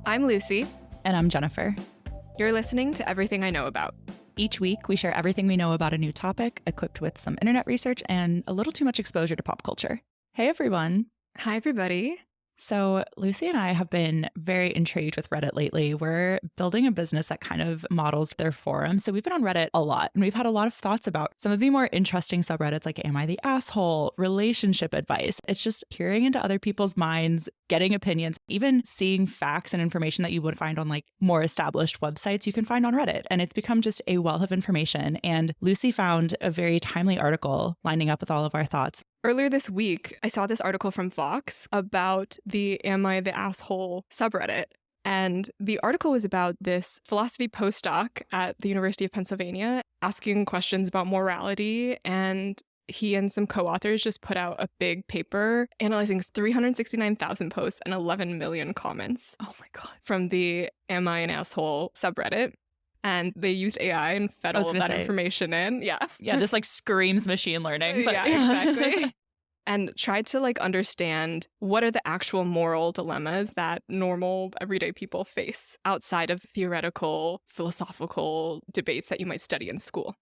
I'm Lucy. And I'm Jennifer. You're listening to Everything I Know About. Each week, we share everything we know about a new topic, equipped with some internet research and a little too much exposure to pop culture. Hey, everyone. Hi, everybody. So Lucy and I have been very intrigued with Reddit lately. We're building a business that kind of models their forum. So we've been on Reddit a lot, and we've had a lot of thoughts about some of the more interesting subreddits like Am I the Asshole? Relationship advice. It's just peering into other people's minds, getting opinions, even seeing facts and information that you would find on like more established websites you can find on Reddit. And it's become just a wealth of information. And Lucy found a very timely article lining up with all of our thoughts. Earlier this week, I saw this article from Vox about the Am I the Asshole subreddit. And the article was about this philosophy postdoc at the University of Pennsylvania asking questions about morality. And he and some co-authors just put out a big paper analyzing 369,000 posts and 11 million comments. Oh my God. From the Am I an Asshole subreddit. And they used AI and fed all of that information in. Yeah. Yeah, this like screams machine learning. But yeah, exactly. And tried to like understand what are the actual moral dilemmas that normal everyday people face outside of theoretical, philosophical debates that you might study in school.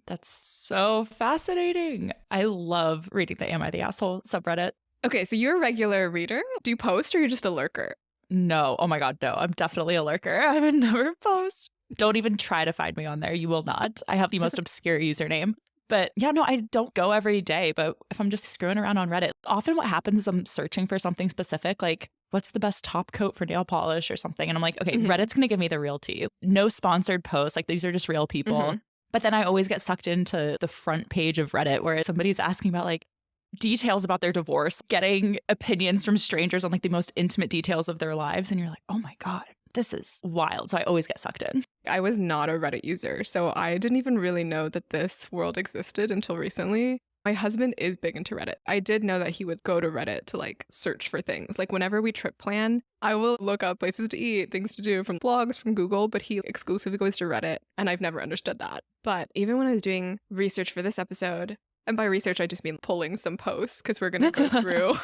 That's so fascinating. I love reading the Am I the Asshole subreddit. Okay, so you're a regular reader. Do you post or you're just a lurker? No. Oh my God, no. I'm definitely a lurker. I would never post. Don't even try to find me on there. You will not. I have the most obscure username. But yeah, no, I don't go every day. But if I'm just screwing around on Reddit, often what happens is I'm searching for something specific, like what's the best top coat for nail polish or something. And I'm like, okay, Reddit's going to give me the real tea. No sponsored posts. Like these are just real people. But then I always get sucked into the front page of Reddit where somebody's asking about like details about their divorce, getting opinions from strangers on like the most intimate details of their lives. And you're like, oh my God, this is wild. So I always get sucked in. I was not a Reddit user, so I didn't even really know that this world existed until recently. My husband is big into Reddit. I did know that he would go to Reddit to like search for things. Like whenever we trip plan, I will look up places to eat, things to do from blogs, from Google, but he exclusively goes to Reddit, and I've never understood that. But even when I was doing research for this episode, and by research, I just mean pulling some posts because we're going to go through.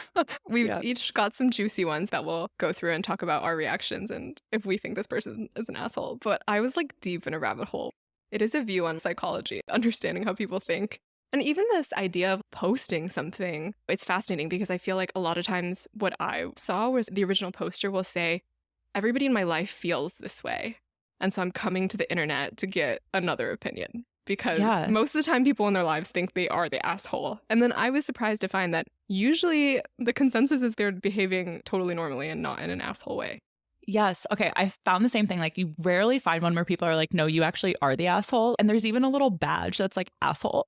We've each got some juicy ones that we'll go through and talk about our reactions and if we think this person is an asshole. But I was like deep in a rabbit hole. It is a view on psychology, understanding how people think. And even this idea of posting something, it's fascinating because I feel like a lot of times what I saw was the original poster will say, everybody in my life feels this way. And so I'm coming to the internet to get another opinion. Because most of the time people in their lives think they are the asshole. And then I was surprised to find that usually the consensus is they're behaving totally normally and not in an asshole way. Yes. Okay. I found the same thing. Like you rarely find one where people are like, no, you actually are the asshole. And there's even a little badge that's like asshole.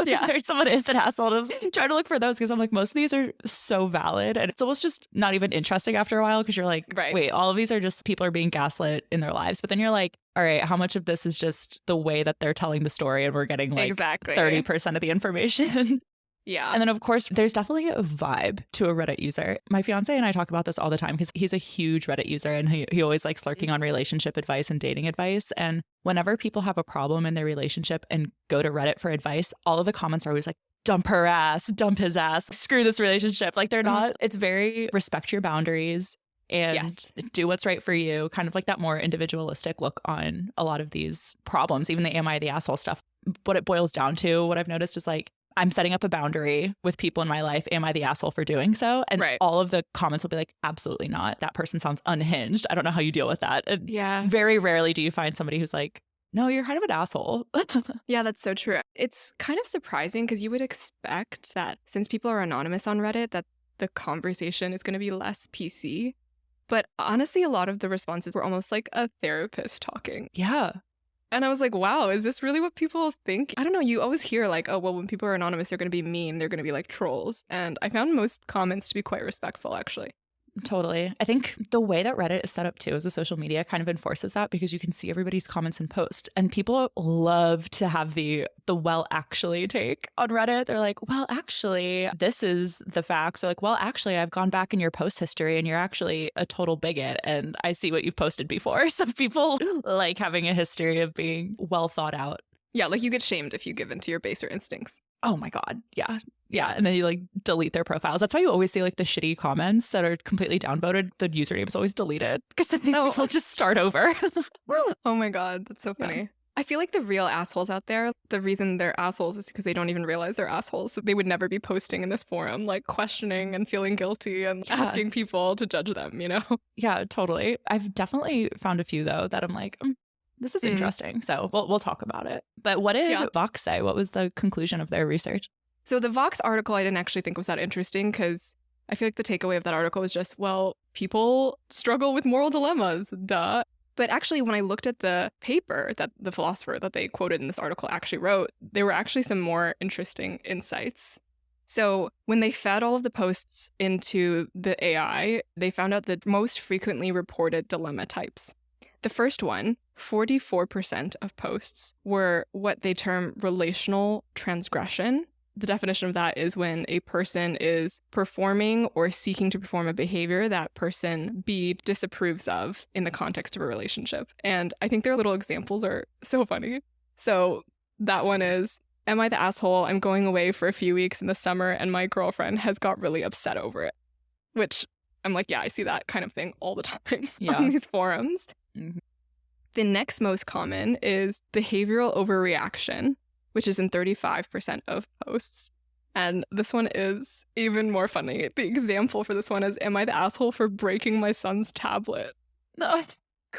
There's someone is an asshole. And I was trying to look for those because I'm like, most of these are so valid. And it's almost just not even interesting after a while because you're like, wait, all of these are just people are being gaslit in their lives. But then you're like, all right, how much of this is just the way that they're telling the story and we're getting like 30% of the information? Yeah. And then, of course, there's definitely a vibe to a Reddit user. My fiance and I talk about this all the time because he's a huge Reddit user and he always likes lurking on relationship advice and dating advice. And whenever people have a problem in their relationship and go to Reddit for advice, all of the comments are always like, dump her ass, dump his ass, screw this relationship. Like they're not, it's very respect your boundaries and do what's right for you. Kind of like that more individualistic look on a lot of these problems, even the Am I the Asshole stuff. What it boils down to, what I've noticed is like, I'm setting up a boundary with people in my life. Am I the asshole for doing so? And all of the comments will be like, absolutely not. That person sounds unhinged. I don't know how you deal with that. And very rarely do you find somebody who's like, no, you're kind of an asshole. Yeah, that's so true. It's kind of surprising because you would expect that since people are anonymous on Reddit, that the conversation is going to be less PC. But honestly, a lot of the responses were almost like a therapist talking. Yeah. And I was like, wow, is this really what people think? I don't know. You always hear like, oh, well, when people are anonymous, they're going to be mean. They're going to be like trolls. And I found most comments to be quite respectful, actually. Totally. I think the way that Reddit is set up too as a social media kind of enforces that because you can see everybody's comments and posts. And people love to have the well, actually take on Reddit. They're like, well, actually, this is the facts. They're like, well, actually, I've gone back in your post history and you're actually a total bigot. And I see what you've posted before. So people like having a history of being well thought out. Yeah, like you get shamed if you give in to your baser instincts. Oh my God. Yeah. Yeah. And then you like delete their profiles. That's why you always see like the shitty comments that are completely downvoted. The username is always deleted because then people just start over. Oh my God. That's so funny. Yeah. I feel like the real assholes out there, the reason they're assholes is because they don't even realize they're assholes. So they would never be posting in this forum, like questioning and feeling guilty and asking people to judge them, you know? Yeah, totally. I've definitely found a few though that I'm like, this is interesting. So we'll talk about it. But what did Vox say? What was the conclusion of their research? So the Vox article I didn't actually think was that interesting because I feel like the takeaway of that article was just, well, people struggle with moral dilemmas, duh. But actually, when I looked at the paper that the philosopher that they quoted in this article actually wrote, there were actually some more interesting insights. So when they fed all of the posts into the AI, they found out the most frequently reported dilemma types. The first one, 44% of posts were what they term relational transgression. The definition of that is when a person is performing or seeking to perform a behavior that person B disapproves of in the context of a relationship. And I think their little examples are so funny. So that one is, am I the asshole? I'm going away for a few weeks in the summer and my girlfriend has got really upset over it. Which I'm like, yeah, I see that kind of thing all the time on these forums. Mm-hmm. The next most common is behavioral overreaction, which is in 35% of posts. And this one is even more funny. The example for this one is, am I the asshole for breaking my son's tablet? No.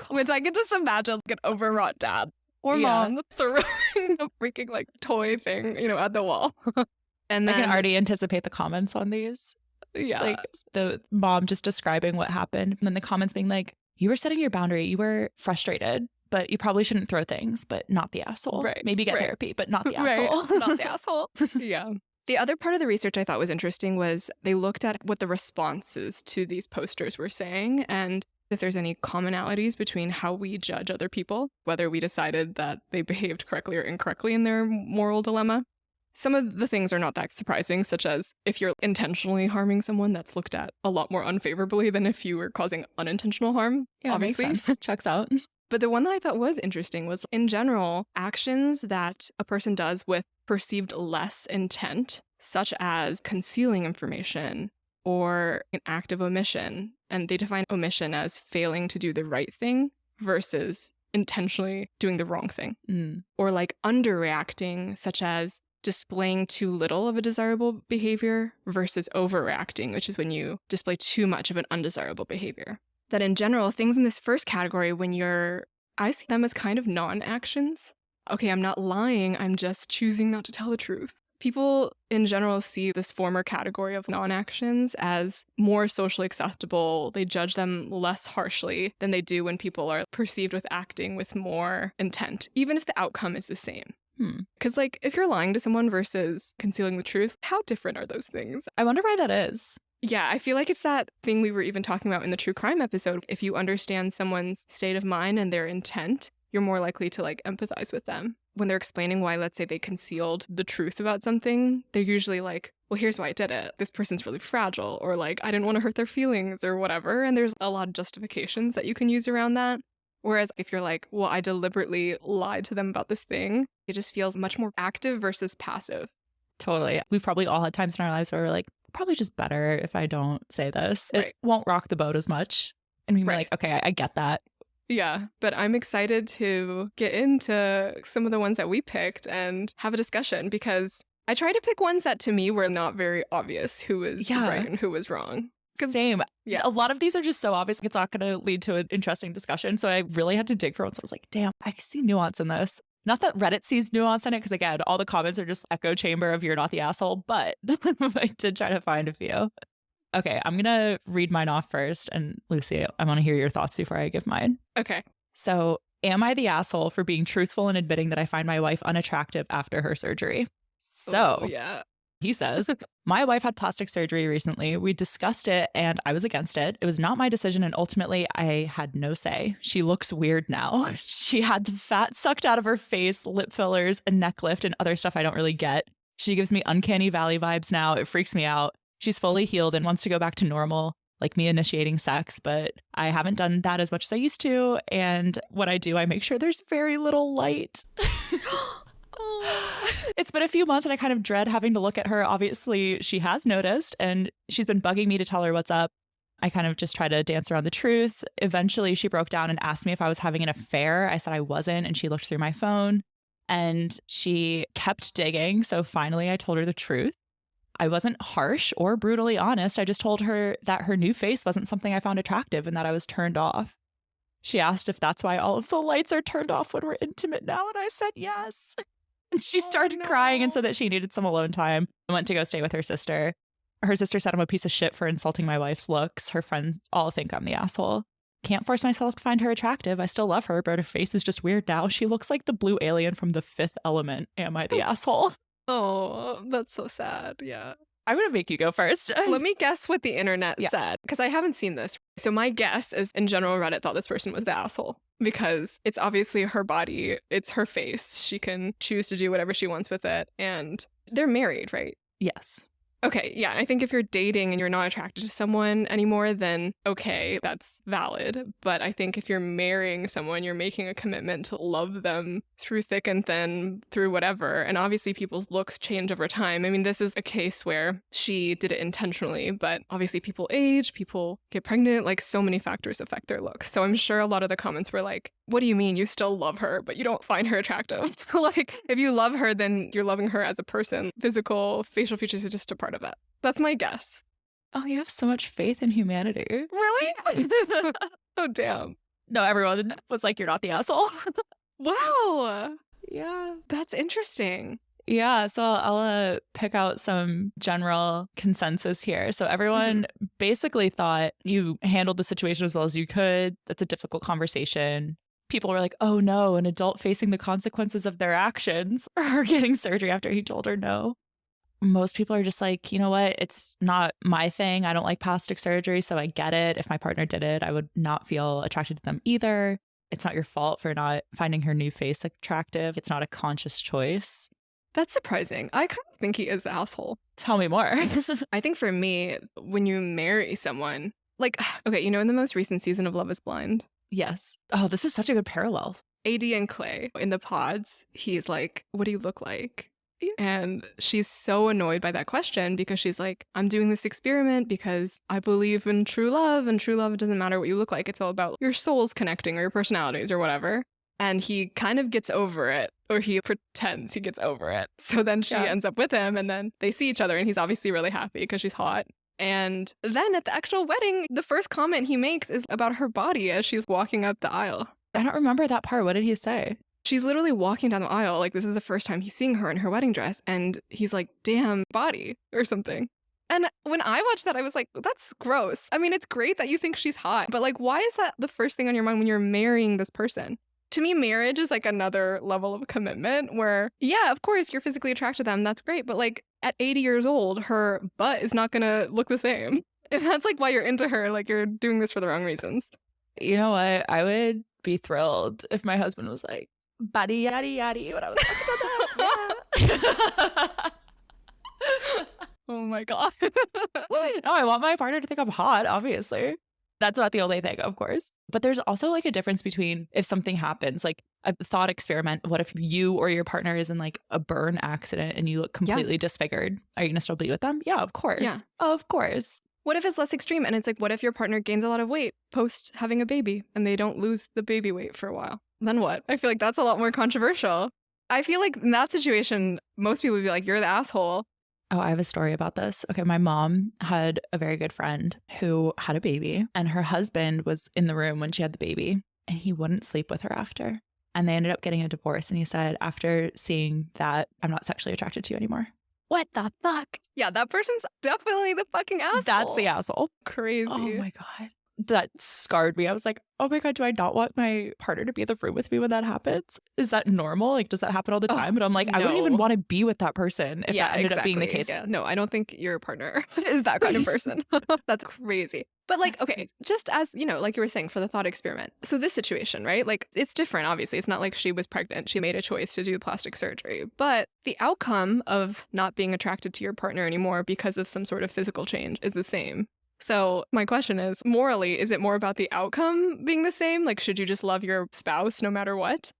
Which I can just imagine like an overwrought dad or mom throwing the freaking like toy thing, at the wall. And then, I can already anticipate the comments on these. Yeah. Like the mom just describing what happened. And then the comments being like, you were setting your boundary. You were frustrated. But you probably shouldn't throw things, but not the asshole. Right. Maybe get therapy, but not the asshole. Not the asshole. Yeah. The other part of the research I thought was interesting was they looked at what the responses to these posters were saying and if there's any commonalities between how we judge other people, whether we decided that they behaved correctly or incorrectly in their moral dilemma. Some of the things are not that surprising, such as if you're intentionally harming someone, that's looked at a lot more unfavorably than if you were causing unintentional harm. Yeah, obviously. Makes sense. Checks out. But the one that I thought was interesting was, in general, actions that a person does with perceived less intent, such as concealing information or an act of omission. And they define omission as failing to do the right thing versus intentionally doing the wrong thing. Or like underreacting, such as displaying too little of a desirable behavior versus overreacting, which is when you display too much of an undesirable behavior. That in general, things in this first category, I see them as kind of non-actions. Okay, I'm not lying, I'm just choosing not to tell the truth. People in general see this former category of non-actions as more socially acceptable. They judge them less harshly than they do when people are perceived with acting with more intent, even if the outcome is the same. Because if you're lying to someone versus concealing the truth, how different are those things? I wonder why that is. Yeah, I feel like it's that thing we were even talking about in the true crime episode. If you understand someone's state of mind and their intent, you're more likely to empathize with them. When they're explaining why, let's say, they concealed the truth about something, they're usually like, well, here's why I did it. This person's really fragile, or I didn't want to hurt their feelings or whatever. And there's a lot of justifications that you can use around that. Whereas if you're like, well, I deliberately lied to them about this thing, it just feels much more active versus passive. Totally. We've probably all had times in our lives where we're like, probably just better if I don't say this. It won't rock the boat as much. And we're like, okay, I get that. Yeah, but I'm excited to get into some of the ones that we picked and have a discussion because I tried to pick ones that to me were not very obvious who was right and who was wrong. Same. Yeah. A lot of these are just so obvious. It's not going to lead to an interesting discussion. So I really had to dig for ones. I was like, damn, I see nuance in this. Not that Reddit sees nuance in it, because again, all the comments are just echo chamber of you're not the asshole, but I did try to find a few. Okay, I'm going to read mine off first. And Lucy, I want to hear your thoughts before I give mine. Okay. So, am I the asshole for being truthful and admitting that I find my wife unattractive after her surgery? So, he says, my wife had plastic surgery recently. We discussed it and I was against it. It was not my decision and ultimately I had no say. She looks weird now. She had the fat sucked out of her face, lip fillers, a neck lift, and other stuff I don't really get. She gives me uncanny valley vibes now. It freaks me out. She's fully healed and wants to go back to normal, like me initiating sex, but I haven't done that as much as I used to. And when I do, I make sure there's very little light. Oh. It's been a few months and I kind of dread having to look at her. Obviously, she has noticed and she's been bugging me to tell her what's up. I kind of just try to dance around the truth. Eventually, she broke down and asked me if I was having an affair. I said I wasn't, and she looked through my phone and she kept digging. So finally, I told her the truth. I wasn't harsh or brutally honest. I just told her that her new face wasn't something I found attractive and that I was turned off. She asked if that's why all of the lights are turned off when we're intimate now, and I said yes. And she started crying and said that she needed some alone time and went to go stay with her sister. Her sister said I'm a piece of shit for insulting my wife's looks. Her friends all think I'm the asshole. Can't force myself to find her attractive. I still love her, but her face is just weird now. She looks like the blue alien from The Fifth Element. Am I the asshole? Oh, that's so sad. Yeah. I'm going to make you go first. Let me guess what the internet Yeah. said, because I haven't seen this. So my guess is, in general, Reddit thought this person was the asshole because it's obviously her body. It's her face. She can choose to do whatever she wants with it. And they're married, right? Yes. Okay, yeah, I think if you're dating and you're not attracted to someone anymore, then okay, that's valid. But I think if you're marrying someone, you're making a commitment to love them through thick and thin, through whatever. And obviously people's looks change over time. I mean, this is a case where she did it intentionally, but obviously people age, people get pregnant, like so many factors affect their looks. So I'm sure a lot of the comments were like, what do you mean you still love her, but you don't find her attractive? Like, if you love her, then you're loving her as a person. Physical, facial features are just a part of it. That's my guess. Oh, you have so much faith in humanity. Really? Oh, damn. No, everyone was like, you're not the asshole. Wow. Yeah. That's interesting. Yeah, so I'll pick out some general consensus here. So everyone basically thought you handled the situation as well as you could. That's a difficult conversation. People were like, oh no, an adult facing the consequences of their actions or getting surgery after he told her no. Most people are just like, you know what? It's not my thing. I don't like plastic surgery, so I get it. If my partner did it, I would not feel attracted to them either. It's not your fault for not finding her new face attractive. It's not a conscious choice. That's surprising. I kind of think he is the asshole. Tell me more. I think for me, when you marry someone, like, okay, you know, in the most recent season of Love is Blind, Yes. Oh, this is such a good parallel. AD and Clay in the pods, he's like, what do you look like? Yeah. And she's so annoyed by that question because she's like, I'm doing this experiment because I believe in true love, and true love doesn't matter what you look like. It's all about your souls connecting or your personalities or whatever. And he kind of gets over it, or he pretends he gets over it. So then she ends up with him, and then they see each other, and he's obviously really happy because she's hot. And then at the actual wedding, the first comment he makes is about her body as she's walking up the aisle. I don't remember that part. What did he say? She's literally walking down the aisle, like this is the first time he's seeing her in her wedding dress, and he's like, damn body, or something. And when I watched that, I was like, that's gross. I mean, it's great that you think she's hot, but like, why is that the first thing on your mind when you're marrying this person? To me, marriage is like another level of commitment where, yeah, of course, you're physically attracted to them. That's great. But like at 80 years old, her butt is not going to look the same. If that's like why you're into her, like you're doing this for the wrong reasons. You know what? I would be thrilled if my husband was like, buddy, yaddy, yaddy, when I was talking about that. Oh my God. No, I want my partner to think I'm hot, obviously. That's not the only thing, of course. But there's also like a difference between if something happens, like a thought experiment. What if you or your partner is in like a burn accident and you look completely disfigured? Are you going to still be with them? Yeah, of course. Yeah. Of course. What if it's less extreme and it's like, what if your partner gains a lot of weight post having a baby and they don't lose the baby weight for a while? Then what? I feel like that's a lot more controversial. I feel like in that situation, most people would be like, you're the asshole. Oh, I have a story about this. Okay, my mom had a very good friend who had a baby, and her husband was in the room when she had the baby, and he wouldn't sleep with her after. And they ended up getting a divorce, and he said, after seeing that, I'm not sexually attracted to you anymore. What the fuck? Yeah, that person's definitely the fucking asshole. That's the asshole. Crazy. Oh my God. That scarred me. I was like, oh my God, do I not want my partner to be in the room with me when that happens? Is that normal? Like, does that happen all the time? But I'm like, I wouldn't even want to be with that person if that ended up being the case. Yeah, no, I don't think your partner is that kind of person. That's crazy. But like, okay, just as, you know, like you were saying for the thought experiment. So this situation, right? Like it's different, obviously. It's not like she was pregnant. She made a choice to do plastic surgery. But the outcome of not being attracted to your partner anymore because of some sort of physical change is the same. So my question is, morally, is it more about the outcome being the same? Like, should you just love your spouse no matter what?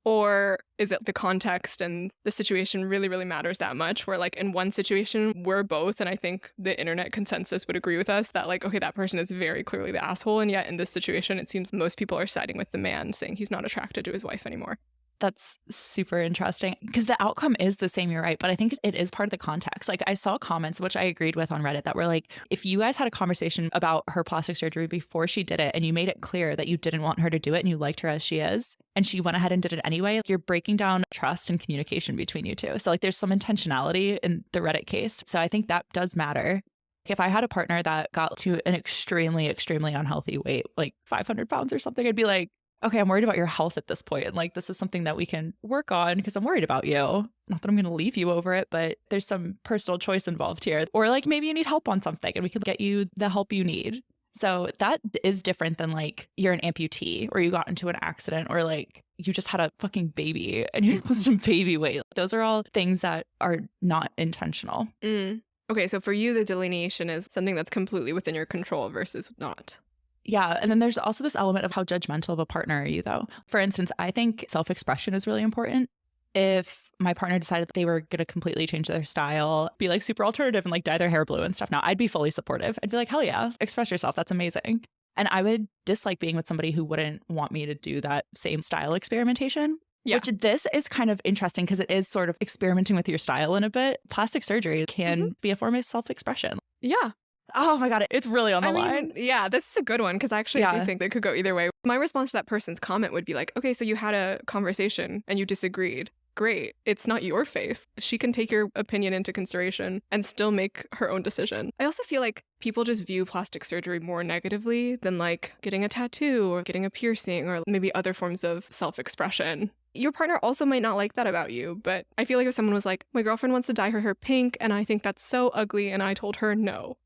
Or is it the context and the situation really, really matters that much where like in one situation we're both, and I think the internet consensus would agree with us that like, okay, that person is very clearly the asshole. And yet in this situation, it seems most people are siding with the man saying he's not attracted to his wife anymore. That's super interesting because the outcome is the same, you're right. But I think it is part of the context. Like I saw comments, which I agreed with on Reddit, that were like, if you guys had a conversation about her plastic surgery before she did it and you made it clear that you didn't want her to do it and you liked her as she is, and she went ahead and did it anyway, you're breaking down trust and communication between you two. So like there's some intentionality in the Reddit case. So I think that does matter. If I had a partner that got to an extremely, extremely unhealthy weight, like 500 pounds or something, I'd be like, okay, I'm worried about your health at this point. And like, this is something that we can work on because I'm worried about you. Not that I'm going to leave you over it, but there's some personal choice involved here. Or like, maybe you need help on something and we can get you the help you need. So that is different than like you're an amputee or you got into an accident or like you just had a fucking baby and you lost some baby weight. Those are all things that are not intentional. Okay, so for you, the delineation is something that's completely within your control versus not. Yeah. And then there's also this element of how judgmental of a partner are you, though? For instance, I think self-expression is really important. If my partner decided that they were going to completely change their style, be like super alternative and like dye their hair blue and stuff now, I'd be fully supportive. I'd be like, hell yeah, express yourself. That's amazing. And I would dislike being with somebody who wouldn't want me to do that same style experimentation. Yeah. Which this is kind of interesting because it is sort of experimenting with your style in a bit. Plastic surgery can be a form of self-expression. Yeah. Oh my God, it's really on the line. Yeah, this is a good one because I actually do think it could go either way. My response to that person's comment would be like, okay, so you had a conversation and you disagreed. Great. It's not your face. She can take your opinion into consideration and still make her own decision. I also feel like people just view plastic surgery more negatively than like getting a tattoo or getting a piercing or maybe other forms of self-expression. Your partner also might not like that about you, but I feel like if someone was like, my girlfriend wants to dye her hair pink and I think that's so ugly and I told her no,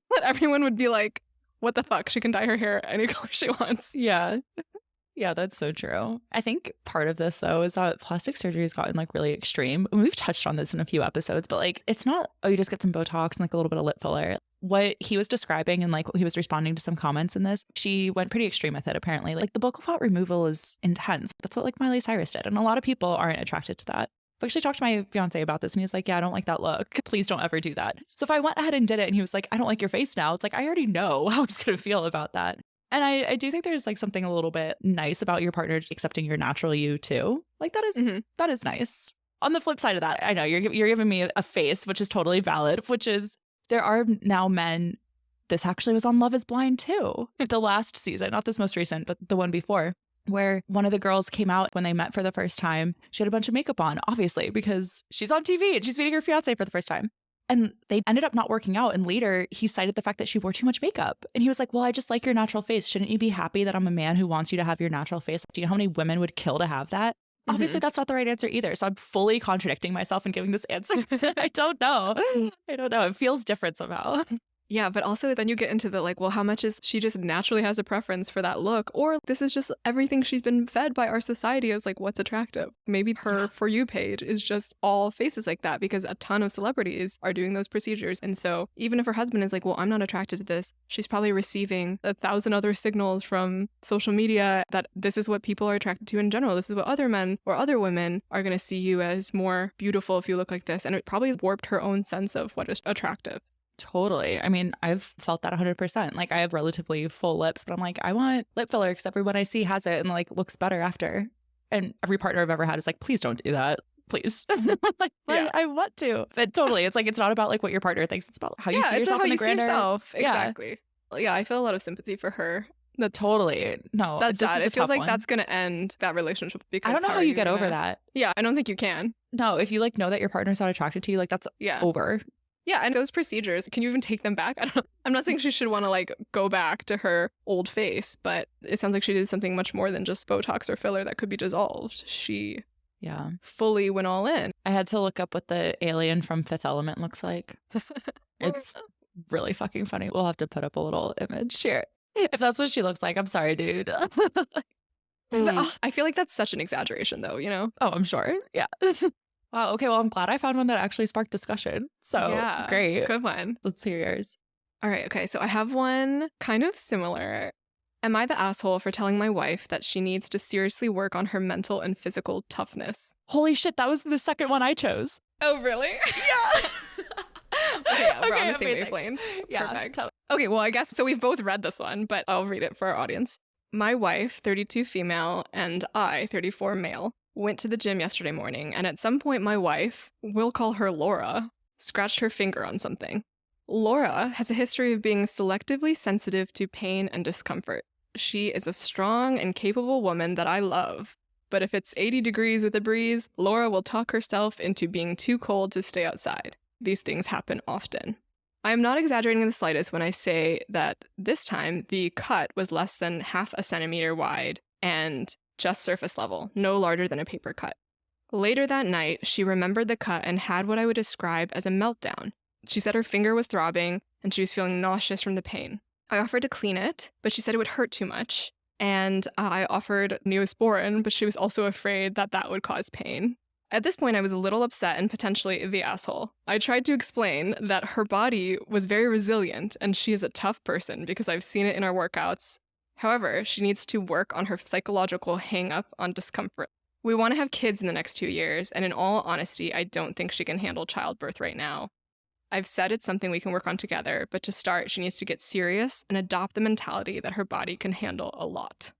that everyone would be like, what the fuck? She can dye her hair any color she wants. Yeah. Yeah, that's so true. I think part of this, though, is that plastic surgery has gotten like really extreme. And we've touched on this in a few episodes, but like, it's not, oh, you just get some Botox and like a little bit of lip filler. What he was describing and like he was responding to some comments in this, she went pretty extreme with it, apparently. Like the buccal fat removal is intense. That's what like Miley Cyrus did. And a lot of people aren't attracted to that. I actually talked to my fiance about this and he was like, yeah, I don't like that look. Please don't ever do that. So if I went ahead and did it and he was like, I don't like your face now, it's like, I already know how it's going to feel about that. And I do think there's like something a little bit nice about your partner accepting your natural you too. Like that is nice. On the flip side of that, I know you're giving me a face, which is totally valid, which is there are now men. This actually was on Love is Blind too. The last season, not this most recent, but the one before, where one of the girls came out when they met for the first time. She had a bunch of makeup on, obviously, because she's on TV and she's meeting her fiance for the first time. And they ended up not working out. And later he cited the fact that she wore too much makeup. And he was like, well, I just like your natural face. Shouldn't you be happy that I'm a man who wants you to have your natural face? Do you know how many women would kill to have that? Obviously, that's not the right answer either. So I'm fully contradicting myself and giving this answer. I don't know. It feels different somehow. Yeah, but also then you get into the like, well, how much is she just naturally has a preference for that look? Or this is just everything she's been fed by our society is like, what's attractive? Maybe her For You page is just all faces like that because a ton of celebrities are doing those procedures. And so even if her husband is like, well, I'm not attracted to this, she's probably receiving 1,000 other signals from social media that this is what people are attracted to in general. This is what other men or other women are going to see you as more beautiful if you look like this. And it probably has warped her own sense of what is attractive. Totally. I mean, I've felt that 100%. Like I have relatively full lips, but I'm like, I want lip filler because everyone I see has it and like looks better after. And every partner I've ever had is like, please don't do that. Please. Like, yeah. I want to. But totally. It's like, it's not about like what your partner thinks. It's about how you see yourself in the grander. Exactly. Yeah, I feel a lot of sympathy for her. Totally. No, that's sad. It feels like that's going to end that relationship. Because I don't know how you get over that. Yeah, I don't think you can. No, if you like know that your partner's not attracted to you, like that's over. Yeah, and those procedures, can you even take them back? I'm not saying she should want to like go back to her old face, but it sounds like she did something much more than just Botox or filler that could be dissolved. She fully went all in. I had to look up what the alien from Fifth Element looks like. It's really fucking funny. We'll have to put up a little image here. If that's what she looks like, I'm sorry, dude. I feel like that's such an exaggeration though, you know? Oh, I'm sure. Yeah. Wow. Okay. Well, I'm glad I found one that actually sparked discussion. So great. Good one. Let's hear yours. All right. Okay. So I have one kind of similar. Am I the asshole for telling my wife that she needs to seriously work on her mental and physical toughness? Holy shit, that was the second one I chose. Oh, really? Yeah. Okay, yeah, we're on Okay, the same amazing. wavelength. Yeah, Perfect. Okay, well, I guess, so we've both read this one, but I'll read it for our audience. My wife, 32 female, and I, 34 male, went to the gym yesterday morning, and at some point my wife, we'll call her Laura, scratched her finger on something. Laura has a history of being selectively sensitive to pain and discomfort. She is a strong and capable woman that I love. But if it's 80 degrees with a breeze, Laura will talk herself into being too cold to stay outside. These things happen often. I am not exaggerating in the slightest when I say that this time the cut was less than half a centimeter wide and just surface level, no larger than a paper cut. Later that night, she remembered the cut and had what I would describe as a meltdown. She said her finger was throbbing and she was feeling nauseous from the pain. I offered to clean it, but she said it would hurt too much. And I offered Neosporin, but she was also afraid that that would cause pain. At this point, I was a little upset and potentially the asshole. I tried to explain that her body was very resilient and she is a tough person because I've seen it in our workouts. However, she needs to work on her psychological hang-up on discomfort. We want to have kids in the next 2 years, and in all honesty, I don't think she can handle childbirth right now. I've said it's something we can work on together, but to start, she needs to get serious and adopt the mentality that her body can handle a lot.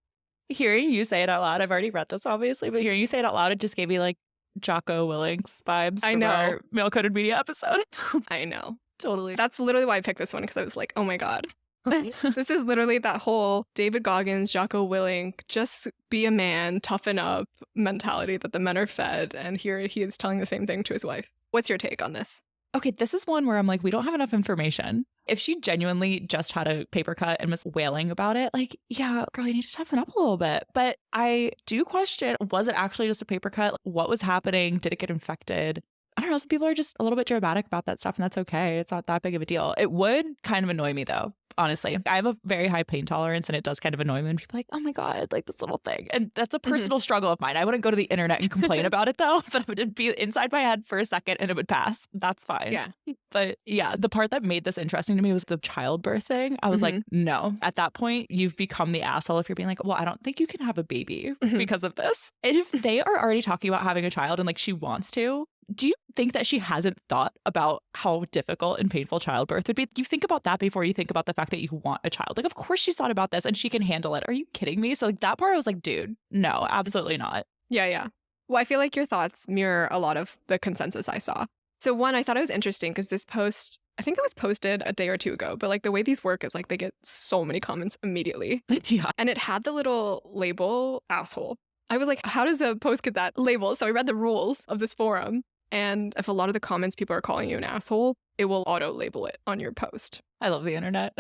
Hearing you say it out loud, I've already read this, obviously, but hearing you say it out loud, it just gave me like Jocko Willings vibes I from know. our Male Coded Media episode. I know. Totally. That's literally why I picked this one, because I was like, oh my God. This is literally that whole David Goggins, Jocko Willink, just be a man, toughen up mentality that the men are fed. And here he is telling the same thing to his wife. What's your take on this? Okay, this is one where I'm like, we don't have enough information. If she genuinely just had a paper cut and was wailing about it, like, yeah, girl, you need to toughen up a little bit. But I do question, was it actually just a paper cut? What was happening? Did it get infected? I don't know. Some people are just a little bit dramatic about that stuff, and that's okay. It's not that big of a deal. It would kind of annoy me, though. Honestly, I have a very high pain tolerance, and it does kind of annoy me when people are like, oh my God, like this little thing. And that's a personal struggle of mine. I wouldn't go to the internet and complain about it, though, but I would be inside my head for a second and it would pass. That's fine. Yeah. But yeah, the part that made this interesting to me was the childbirth thing. I was like, no, at that point, you've become the asshole if you're being like, well, I don't think you can have a baby because of this. And if they are already talking about having a child and like she wants to, do you think that she hasn't thought about how difficult and painful childbirth would be? You think about that before you think about the fact that you want a child. Like, of course she's thought about this and she can handle it. Are you kidding me? So like that part, I was like, dude, no, absolutely not. Yeah. Well, I feel like your thoughts mirror a lot of the consensus I saw. So one, I thought it was interesting because this post, I think it was posted a day or two ago, but like the way these work is like they get so many comments immediately. Yeah. And it had the little label asshole. I was like, how does a post get that label? So I read the rules of this forum. And if a lot of the comments people are calling you an asshole, it will auto-label it on your post. I love the internet.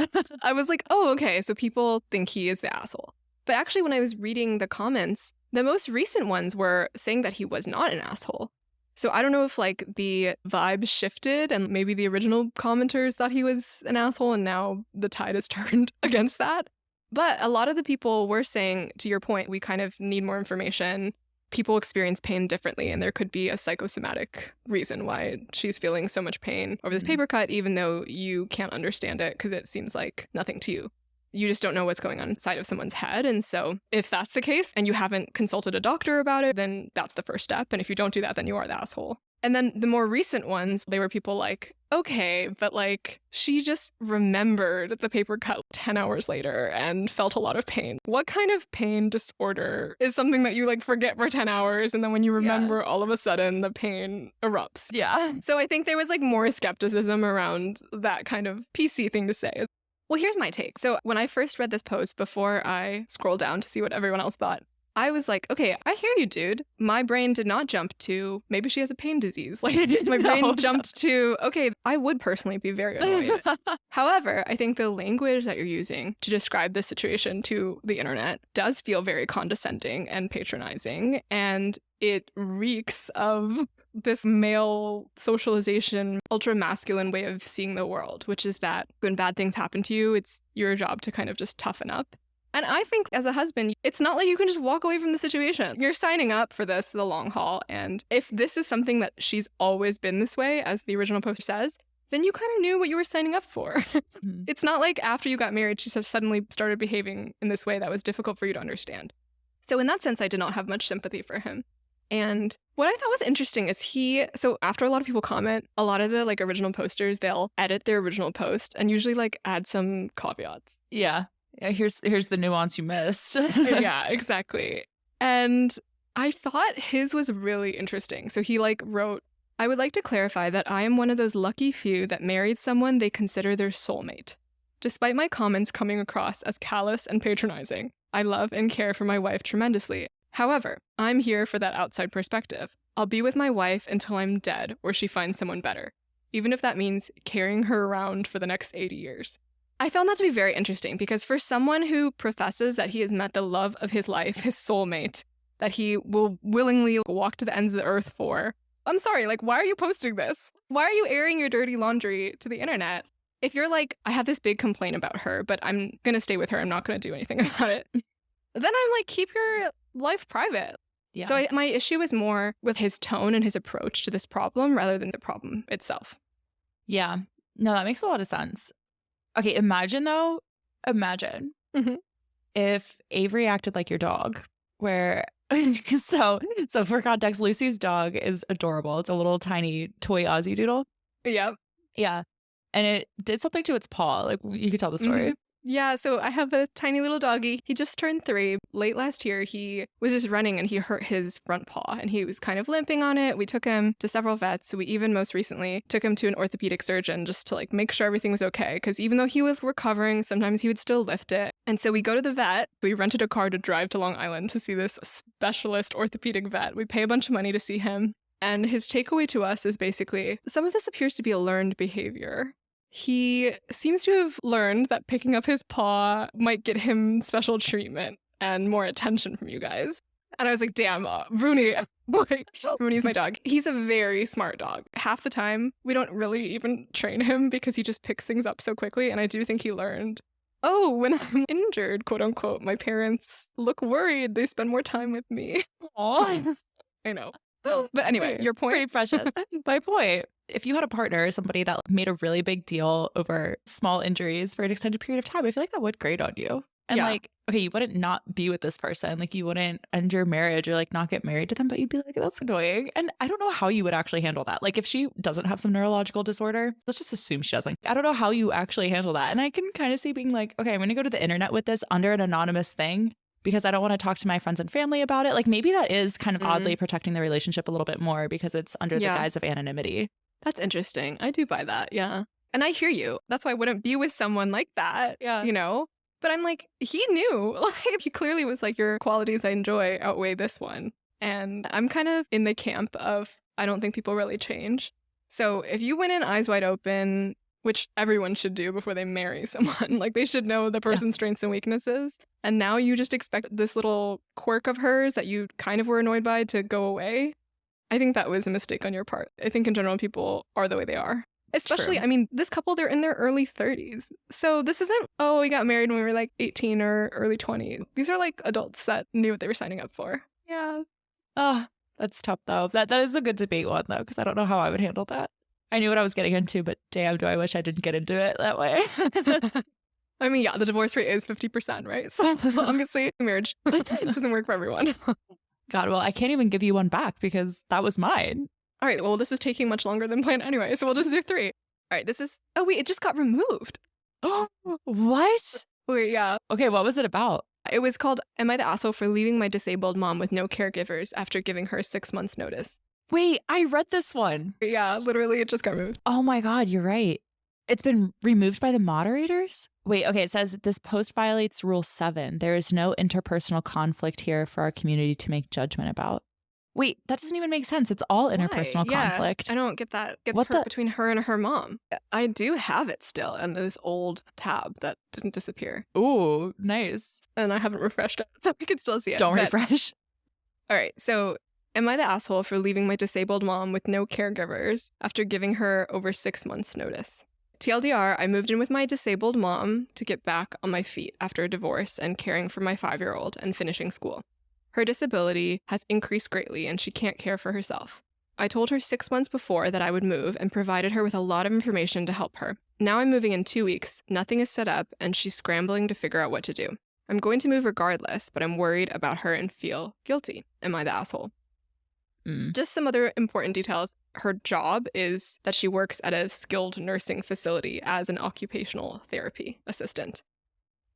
I was like, oh, okay, so people think he is the asshole. But actually, when I was reading the comments, the most recent ones were saying that he was not an asshole. So I don't know if like the vibe shifted and maybe the original commenters thought he was an asshole and now the tide has turned against that. But a lot of the people were saying, to your point, we kind of need more information. People experience pain differently, and there could be a psychosomatic reason why she's feeling so much pain over this paper cut, even though you can't understand it because it seems like nothing to you. You just don't know what's going on inside of someone's head. And so if that's the case and you haven't consulted a doctor about it, then that's the first step. And if you don't do that, then you are the asshole. And then the more recent ones, they were people like, okay, but like she just remembered the paper cut 10 hours later and felt a lot of pain. What kind of pain disorder is something that you like forget for 10 hours and then when you remember all of a sudden the pain erupts? Yeah. So I think there was like more skepticism around that kind of PC thing to say. Well, here's my take. So when I first read this post before I scrolled down to see what everyone else thought, I was like, okay, I hear you, dude. My brain did not jump to, maybe she has a pain disease. Like, my brain jumped to, okay, I would personally be very annoyed. However, I think the language that you're using to describe this situation to the internet does feel very condescending and patronizing. And it reeks of this male socialization, ultra masculine way of seeing the world, which is that when bad things happen to you, it's your job to kind of just toughen up. And I think as a husband, it's not like you can just walk away from the situation. You're signing up for this, the long haul. And if this is something that she's always been this way, as the original post says, then you kind of knew what you were signing up for. Mhm. It's not like after you got married, she suddenly started behaving in this way that was difficult for you to understand. So in that sense, I did not have much sympathy for him. And what I thought was interesting is so after a lot of people comment, a lot of the like original posters, they'll edit their original post and usually like add some caveats. Yeah. Here's the nuance you missed. Yeah, exactly. And I thought his was really interesting. So he like wrote, I would like to clarify that I am one of those lucky few that married someone they consider their soulmate. Despite my comments coming across as callous and patronizing, I love and care for my wife tremendously. However, I'm here for that outside perspective. I'll be with my wife until I'm dead or she finds someone better, even if that means carrying her around for the next 80 years. I found that to be very interesting because for someone who professes that he has met the love of his life, his soulmate, that he will willingly walk to the ends of the earth for, I'm sorry, like, why are you posting this? Why are you airing your dirty laundry to the internet? If you're like, I have this big complaint about her, but I'm going to stay with her, I'm not going to do anything about it, then I'm like, keep your life private. Yeah. So my issue is more with his tone and his approach to this problem rather than the problem itself. Yeah. No, that makes a lot of sense. Okay, imagine Mhm. if Avery acted like your dog, where so for context, Lucy's dog is adorable. It's a little tiny toy Aussie doodle. Yep. Yeah. And it did something to its paw. Like you could tell the story. Yeah, so I have a tiny little doggy. He just turned 3. Late last year, he was just running and he hurt his front paw and he was kind of limping on it. We took him to several vets. We even most recently took him to an orthopedic surgeon just to like make sure everything was okay. Because even though he was recovering, sometimes he would still lift it. And so we go to the vet. We rented a car to drive to Long Island to see this specialist orthopedic vet. We pay a bunch of money to see him. And his takeaway to us is basically, some of this appears to be a learned behavior. He seems to have learned that picking up his paw might get him special treatment and more attention from you guys. And I was like, damn, Rooney, Rooney's my dog. He's a very smart dog. Half the time, we don't really even train him because he just picks things up so quickly. And I do think he learned, oh, when I'm injured, quote unquote, my parents look worried. They spend more time with me. Aw. I know. But anyway, your point? Pretty precious. My point. If you had a partner, somebody that made a really big deal over small injuries for an extended period of time, I feel like that would grate on you. And Yeah. like, okay, you wouldn't not be with this person. Like you wouldn't end your marriage or like not get married to them, but you'd be like, that's annoying. And I don't know how you would actually handle that. Like if she doesn't have some neurological disorder, let's just assume she doesn't. I don't know how you actually handle that. And I can kind of see being like, okay, I'm going to go to the internet with this under an anonymous thing because I don't want to talk to my friends and family about it. Like maybe that is kind of oddly protecting the relationship a little bit more because it's under the guise of anonymity. That's interesting. I do buy that. Yeah. And I hear you. That's why I wouldn't be with someone like that. Yeah. You know? But I'm like, he knew. Like, he clearly was like, your qualities I enjoy outweigh this one. And I'm kind of in the camp of, I don't think people really change. So if you went in eyes wide open, which everyone should do before they marry someone, like they should know the person's strengths and weaknesses. And now you just expect this little quirk of hers that you kind of were annoyed by to go away. I think that was a mistake on your part. I think in general, people are the way they are. Especially, True. I mean, this couple, they're in their early 30s. So this isn't, oh, we got married when we were like 18 or early 20s. These are like adults that knew what they were signing up for. Yeah. Oh, that's tough though. That is a good debate one though, because I don't know how I would handle that. I knew what I was getting into, but damn, do I wish I didn't get into it that way. I mean, yeah, the divorce rate is 50%, right? So obviously, marriage doesn't work for everyone. God, well, I can't even give you one back because that was mine. All right, well, this is taking much longer than planned anyway, so we'll just do 3. All right, this is, oh wait, it just got removed. Oh, what? Wait, yeah. Okay, what was it about? It was called, Am I the Asshole for Leaving My Disabled Mom with No Caregivers After Giving Her 6 months notice? Wait, I read this one. Yeah, literally, it just got removed. Oh my God, you're right. It's been removed by the moderators? Wait, okay, it says this post violates Rule 7. There is no interpersonal conflict here for our community to make judgment about. Wait, that doesn't even make sense. It's all interpersonal conflict. I don't get that. Gets What hurt the- between her and her mom. I do have it still in this old tab that didn't disappear. Ooh, nice. And I haven't refreshed it, so I can still see it. Don't But- refresh. All right, so am I the asshole for leaving my disabled mom with no caregivers after giving her over 6 months notice? TLDR, I moved in with my disabled mom to get back on my feet after a divorce and caring for my 5-year-old and finishing school. Her disability has increased greatly and she can't care for herself. I told her 6 months before that I would move and provided her with a lot of information to help her. Now I'm moving in 2 weeks, nothing is set up, and she's scrambling to figure out what to do. I'm going to move regardless, but I'm worried about her and feel guilty. Am I the asshole? Just some other important details. Her job is that she works at a skilled nursing facility as an occupational therapy assistant.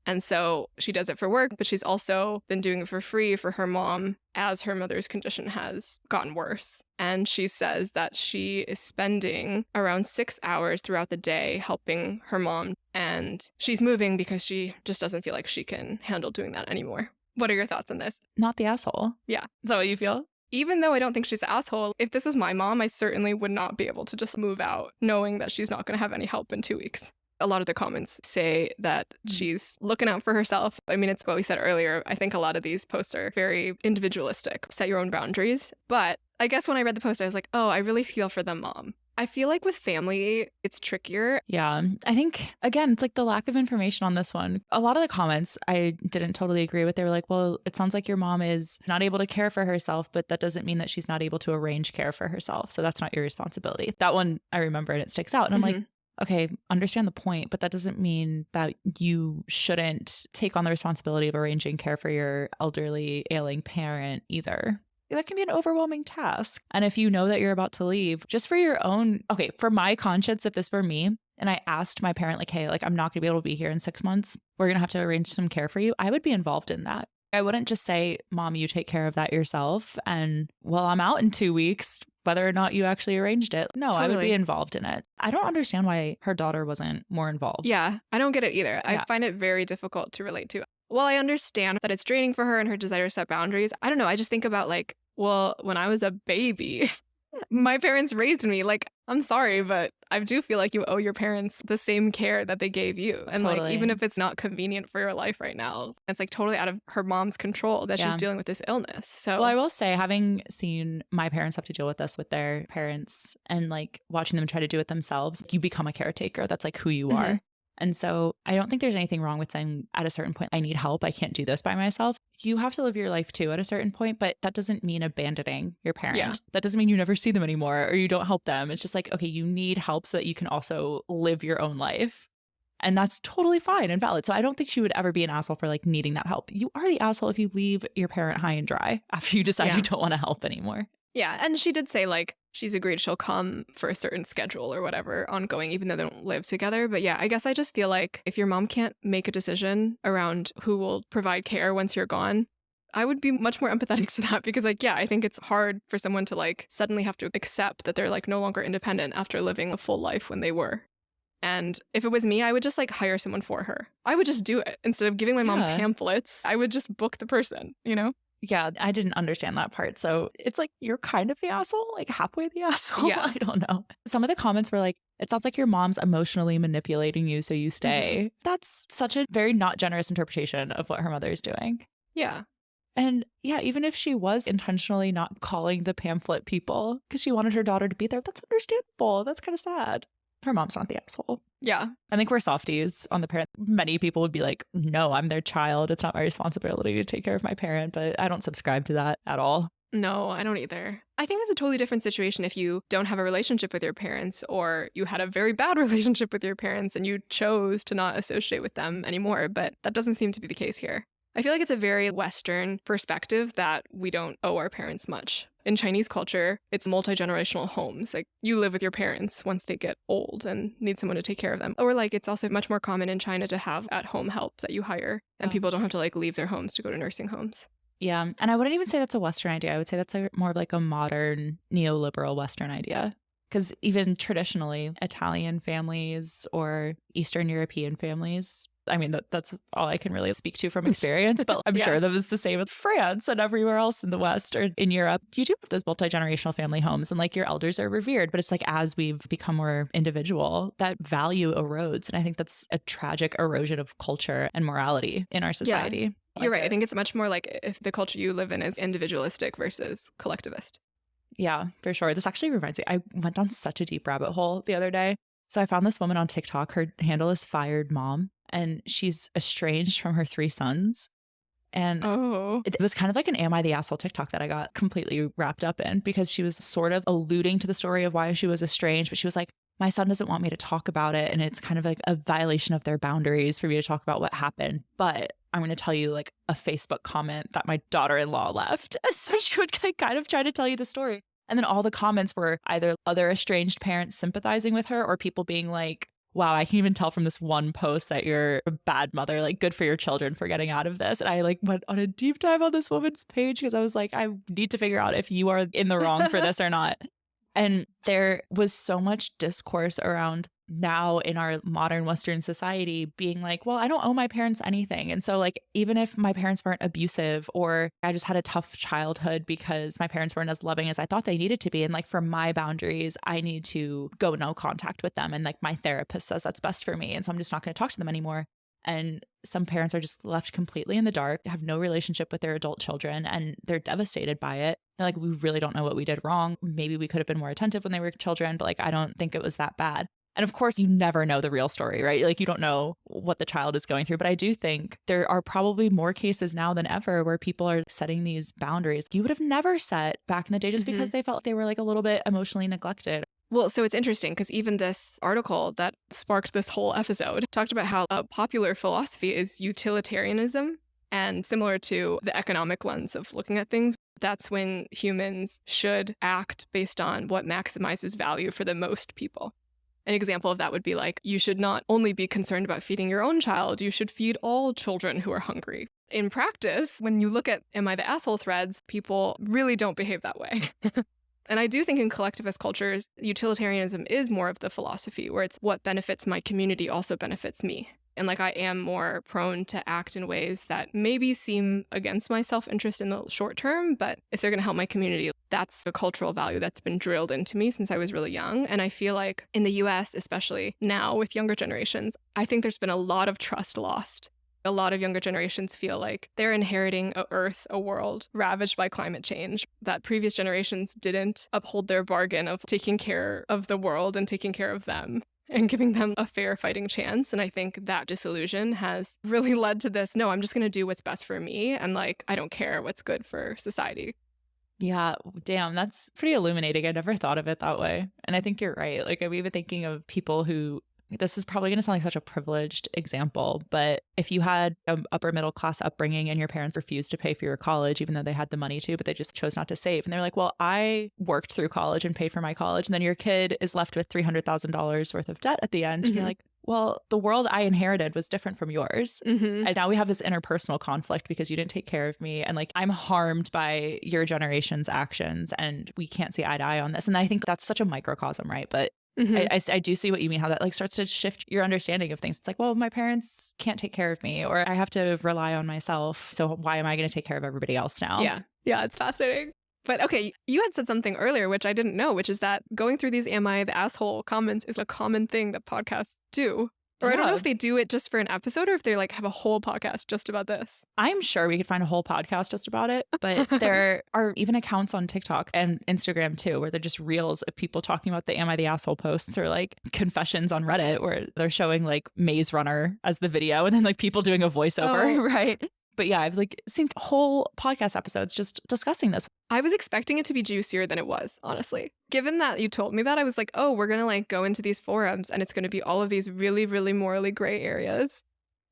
And so she does it for work, but she's also been doing it for free for her mom as her mother's condition has gotten worse. And she says that she is spending around 6 hours throughout the day helping her mom. And she's moving because she just doesn't feel like she can handle doing that anymore. What are your thoughts on this? Not the asshole. Yeah. Is that what you feel? Even though I don't think she's the asshole, if this was my mom, I certainly would not be able to just move out knowing that she's not going to have any help in 2 weeks. A lot of the comments say that she's looking out for herself. I mean, it's what we said earlier. I think a lot of these posts are very individualistic. Set your own boundaries. But I guess when I read the post, I was like, oh, I really feel for the mom. I feel like with family, it's trickier. Yeah. I think, again, it's like the lack of information on this one. A lot of the comments I didn't totally agree with. They were like, well, it sounds like your mom is not able to care for herself, but that doesn't mean that she's not able to arrange care for herself. So that's not your responsibility. That one I remember and it sticks out. And I'm like, okay, understand the point, but that doesn't mean that you shouldn't take on the responsibility of arranging care for your elderly, ailing parent either. That can be an overwhelming task. And if you know that you're about to leave, just for your own, okay, for my conscience, if this were me and I asked my parent, like, hey, like, I'm not going to be able to be here in 6 months, we're going to have to arrange some care for you, I would be involved in that. I wouldn't just say, Mom, you take care of that yourself. And well, I'm out in 2 weeks, whether or not you actually arranged it. No, totally. I would be involved in it. I don't understand why her daughter wasn't more involved. Yeah, I don't get it either. Yeah. I find it very difficult to relate to. Well, I understand that it's draining for her and her desire to set boundaries. I don't know. I just think about like, well, when I was a baby, my parents raised me. Like, I'm sorry, but I do feel like you owe your parents the same care that they gave you. And totally. Like, even if it's not convenient for your life right now, it's like totally out of her mom's control that she's dealing with this illness. So, well, I will say, having seen my parents have to deal with this with their parents and like watching them try to do it themselves, you become a caretaker. That's like who you are. And so I don't think there's anything wrong with saying at a certain point, I need help. I can't do this by myself. You have to live your life too at a certain point, but that doesn't mean abandoning your parent. Yeah. That doesn't mean you never see them anymore or you don't help them. It's just like, okay, you need help so that you can also live your own life. And that's totally fine and valid. So I don't think she would ever be an asshole for like needing that help. You are the asshole if you leave your parent high and dry after you decide you don't want to help anymore. Yeah. And she did say like she's agreed she'll come for a certain schedule or whatever ongoing, even though they don't live together. But yeah, I guess I just feel like if your mom can't make a decision around who will provide care once you're gone, I would be much more empathetic to that because like, yeah, I think it's hard for someone to like suddenly have to accept that they're like no longer independent after living a full life when they were. And if it was me, I would just like hire someone for her. I would just do it instead of giving my mom pamphlets. I would just book the person, you know? Yeah, I didn't understand that part. So it's like, you're kind of the asshole, like halfway the asshole. Yeah. I don't know. Some of the comments were like, it sounds like your mom's emotionally manipulating you so you stay. That's such a very not generous interpretation of what her mother is doing. Yeah. And yeah, even if she was intentionally not calling the pamphlet people because she wanted her daughter to be there, that's understandable. That's kind of sad. Her mom's not the asshole. Yeah. I think we're softies on the parent. Many people would be like, no, I'm their child. It's not my responsibility to take care of my parent. But I don't subscribe to that at all. No, I don't either. I think it's a totally different situation if you don't have a relationship with your parents or you had a very bad relationship with your parents and you chose to not associate with them anymore. But that doesn't seem to be the case here. I feel like it's a very Western perspective that we don't owe our parents much. In Chinese culture, it's multi-generational homes. Like you live with your parents once they get old and need someone to take care of them. Or like it's also much more common in China to have at-home help that you hire and people don't have to like leave their homes to go to nursing homes. Yeah. And I wouldn't even say that's a Western idea. I would say that's more of like a modern neoliberal Western idea. Because even traditionally, Italian families or Eastern European families, I mean, that's all I can really speak to from experience, but I'm sure that was the same with France and everywhere else in the West or in Europe. You do have those multi-generational family homes and like your elders are revered, but it's like as we've become more individual, that value erodes. And I think that's a tragic erosion of culture and morality in our society. Yeah. You're right. I think it's much more like if the culture you live in is individualistic versus collectivist. Yeah, for sure. This actually reminds me, I went down such a deep rabbit hole the other day. So I found this woman on TikTok. Her handle is Fired Mom, and she's estranged from her 3 sons. And Oh. it was kind of like an Am I the Asshole TikTok that I got completely wrapped up in, because she was sort of alluding to the story of why she was estranged, but she was like, my son doesn't want me to talk about it. And it's kind of like a violation of their boundaries for me to talk about what happened. But I'm going to tell you like a Facebook comment that my daughter-in-law left. So she would like kind of try to tell you the story. And then all the comments were either other estranged parents sympathizing with her or people being like, wow, I can even tell from this one post that you're a bad mother, like good for your children for getting out of this. And I like went on a deep dive on this woman's page because I was like, I need to figure out if you are in the wrong for this or not. And there was so much discourse around now in our modern Western society being like, well, I don't owe my parents anything. And so like, even if my parents weren't abusive or I just had a tough childhood because my parents weren't as loving as I thought they needed to be. And like for my boundaries, I need to go no contact with them. And like my therapist says that's best for me. And so I'm just not going to talk to them anymore. And some parents are just left completely in the dark, have no relationship with their adult children, and they're devastated by it. They're like, we really don't know what we did wrong. Maybe we could have been more attentive when they were children, but like, I don't think it was that bad. And of course, you never know the real story, right? Like, you don't know what the child is going through. But I do think there are probably more cases now than ever where people are setting these boundaries you would have never set back in the day just because they felt they were like a little bit emotionally neglected. Well, so it's interesting because even this article that sparked this whole episode talked about how a popular philosophy is utilitarianism. And similar to the economic lens of looking at things, that's when humans should act based on what maximizes value for the most people. An example of that would be like, you should not only be concerned about feeding your own child, you should feed all children who are hungry. In practice, when you look at Am I the Asshole threads, people really don't behave that way. And I do think in collectivist cultures, utilitarianism is more of the philosophy where it's what benefits my community also benefits me. And like I am more prone to act in ways that maybe seem against my self-interest in the short term, but if they're going to help my community, that's a cultural value that's been drilled into me since I was really young. And I feel like in the US, especially now with younger generations, I think there's been a lot of trust lost. A lot of younger generations feel like they're inheriting a earth, a world ravaged by climate change, that previous generations didn't uphold their bargain of taking care of the world and taking care of them and giving them a fair fighting chance. And I think that disillusion has really led to this, no, I'm just going to do what's best for me. And like, I don't care what's good for society. Yeah, damn, that's pretty illuminating. I never thought of it that way. And I think you're right. Like, I'm even thinking of people who, this is probably going to sound like such a privileged example, but if you had an upper middle class upbringing and your parents refused to pay for your college, even though they had the money to, but they just chose not to save. And they're like, well, I worked through college and paid for my college. And then your kid is left with $300,000 worth of debt at the end. And you're like, well, the world I inherited was different from yours. And now we have this interpersonal conflict because you didn't take care of me. And like, I'm harmed by your generation's actions and we can't see eye to eye on this. And I think that's such a microcosm, right? But I do see what you mean, how that like starts to shift your understanding of things. It's like, well, my parents can't take care of me or I have to rely on myself. So why am I going to take care of everybody else now? Yeah, it's fascinating. But okay, you had said something earlier, which I didn't know, which is that going through these Am I the Asshole comments is a common thing that podcasts do. Or I don't know if they do it just for an episode or if they like have a whole podcast just about this. I'm sure we could find a whole podcast just about it. But there are even accounts on TikTok and Instagram too, where they're just reels of people talking about the Am I the Asshole posts or like confessions on Reddit where they're showing like Maze Runner as the video and then like people doing a voiceover, right? But yeah, I've like seen whole podcast episodes just discussing this. I was expecting it to be juicier than it was, honestly. Given that you told me that, I was like, oh, we're going to like go into these forums and it's going to be all of these really, really morally gray areas.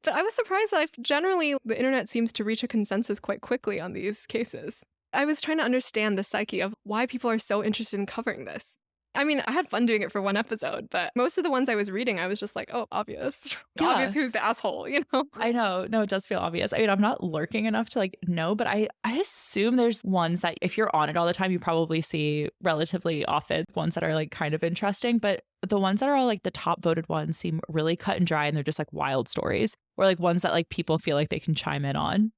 But I was surprised that generally the internet seems to reach a consensus quite quickly on these cases. I was trying to understand the psyche of why people are so interested in covering this. I mean, I had fun doing it for one episode, but most of the ones I was reading, I was just like, oh, obvious. Yeah. Obvious who's the asshole, you know? I know. No, it does feel obvious. I mean, I'm not lurking enough to like know, but I assume there's ones that if you're on it all the time, you probably see relatively often, ones that are like kind of interesting. But the ones that are all like the top voted ones seem really cut and dry and they're just like wild stories or like ones that like people feel like they can chime in on.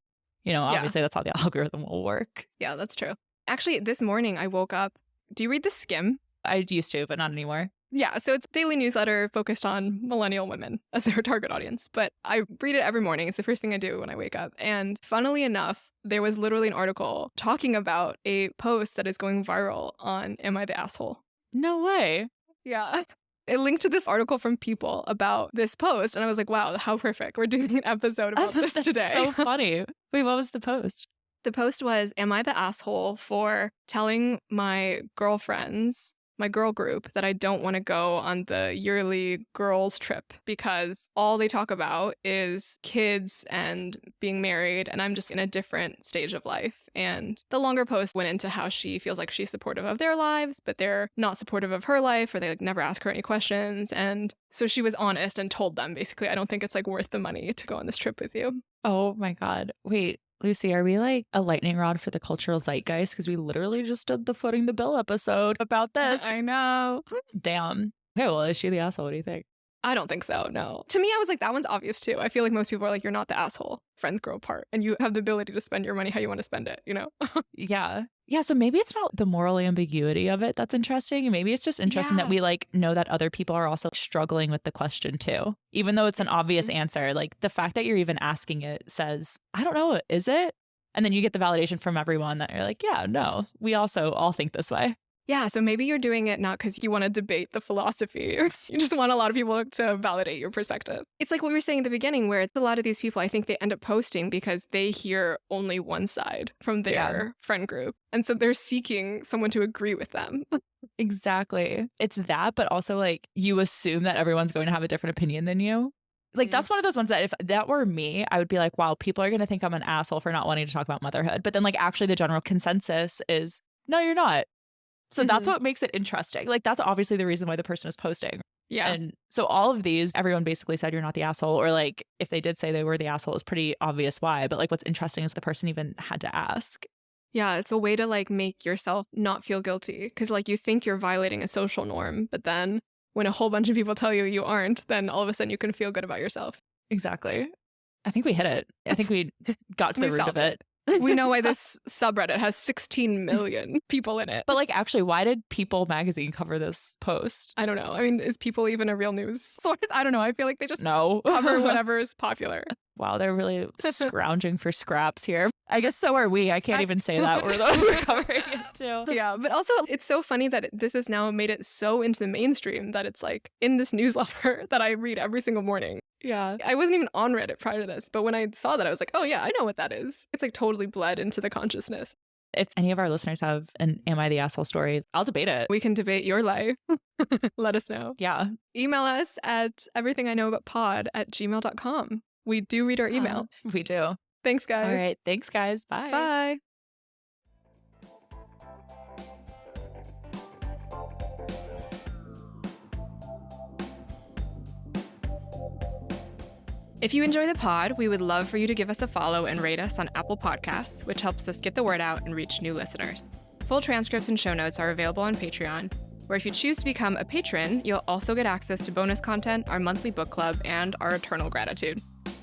You know, obviously that's how the algorithm will work. Yeah, that's true. Actually, this morning I woke up. Do you read The Skim? I used to, but not anymore. Yeah, so it's a daily newsletter focused on millennial women as their target audience. But I read it every morning. It's the first thing I do when I wake up. And funnily enough, there was literally an article talking about a post that is going viral on Am I the Asshole? No way. Yeah. It linked to this article from People about this post. And I was like, wow, how perfect. We're doing an episode about this That's today. so funny. Wait, what was the post? The post was, am I the asshole for telling my girlfriends, my girl group, that I don't want to go on the yearly girls trip because all they talk about is kids and being married, and I'm just in a different stage of life. And the longer post went into how she feels like she's supportive of their lives, but they're not supportive of her life, or they like never ask her any questions. And so she was honest and told them basically, I don't think it's like worth the money to go on this trip with you. Oh my God. Wait, Lucy, are we like a lightning rod for the cultural zeitgeist? Because we literally just did the Footing the Bill episode about this. I know. Damn. Okay, well, is she the asshole? What do you think? I don't think so, no. To me, I was like, that one's obvious too. I feel like most people are like, you're not the asshole. Friends grow apart and you have the ability to spend your money how you want to spend it, you know? Yeah. Yeah. So maybe it's not the moral ambiguity of it that's interesting. Maybe it's just interesting that we like know that other people are also struggling with the question too. Even though it's an obvious answer, like the fact that you're even asking it says, I don't know, is it? And then you get the validation from everyone that you're like, yeah, no, we also all think this way. Yeah, so maybe you're doing it not because you want to debate the philosophy, or you just want a lot of people to validate your perspective. It's like what we were saying at the beginning, where it's a lot of these people, I think they end up posting because they hear only one side from their friend group. And so they're seeking someone to agree with them. Exactly. It's that, but also like you assume that everyone's going to have a different opinion than you. Like, that's one of those ones that if that were me, I would be like, wow, people are going to think I'm an asshole for not wanting to talk about motherhood. But then like actually the general consensus is, no, you're not. So that's what makes it interesting. Like, that's obviously the reason why the person is posting. Yeah. And so all of these, everyone basically said you're not the asshole. Or like, if they did say they were the asshole, it's pretty obvious why. But like, what's interesting is the person even had to ask. Yeah, it's a way to like make yourself not feel guilty. Because like you think you're violating a social norm, but then when a whole bunch of people tell you you aren't, then all of a sudden you can feel good about yourself. Exactly. I think we hit it. I think we got to the root of it. We know why this subreddit has 16 million people in it. But like, actually, why did People magazine cover this post? I don't know. I mean, is People even a real news source? I don't know. I feel like they just cover whatever is popular. Wow, they're really scrounging for scraps here. I guess so are we. I can't even say that. We're covering it too. Yeah, but also it's so funny that this has now made it so into the mainstream that it's like in this newsletter that I read every single morning. Yeah. I wasn't even on Reddit prior to this, but when I saw that, I was like, oh yeah, I know what that is. It's like totally bled into the consciousness. If any of our listeners have an Am I the Asshole story, I'll debate it. We can debate your life. Let us know. Yeah. Email us at everythingiknowaboutpod@gmail.com. We do read our email. We do. Thanks, guys. All right. Thanks, guys. Bye. Bye. If you enjoy the pod, we would love for you to give us a follow and rate us on Apple Podcasts, which helps us get the word out and reach new listeners. Full transcripts and show notes are available on Patreon, where if you choose to become a patron, you'll also get access to bonus content, our monthly book club, and our eternal gratitude.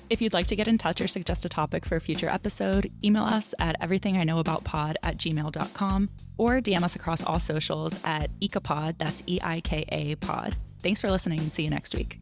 If you'd like to get in touch or suggest a topic for a future episode, email us at everythingiknowaboutpod@gmail.com or DM us across all socials at EikaPod, that's EIKA pod. Thanks for listening and see you next week.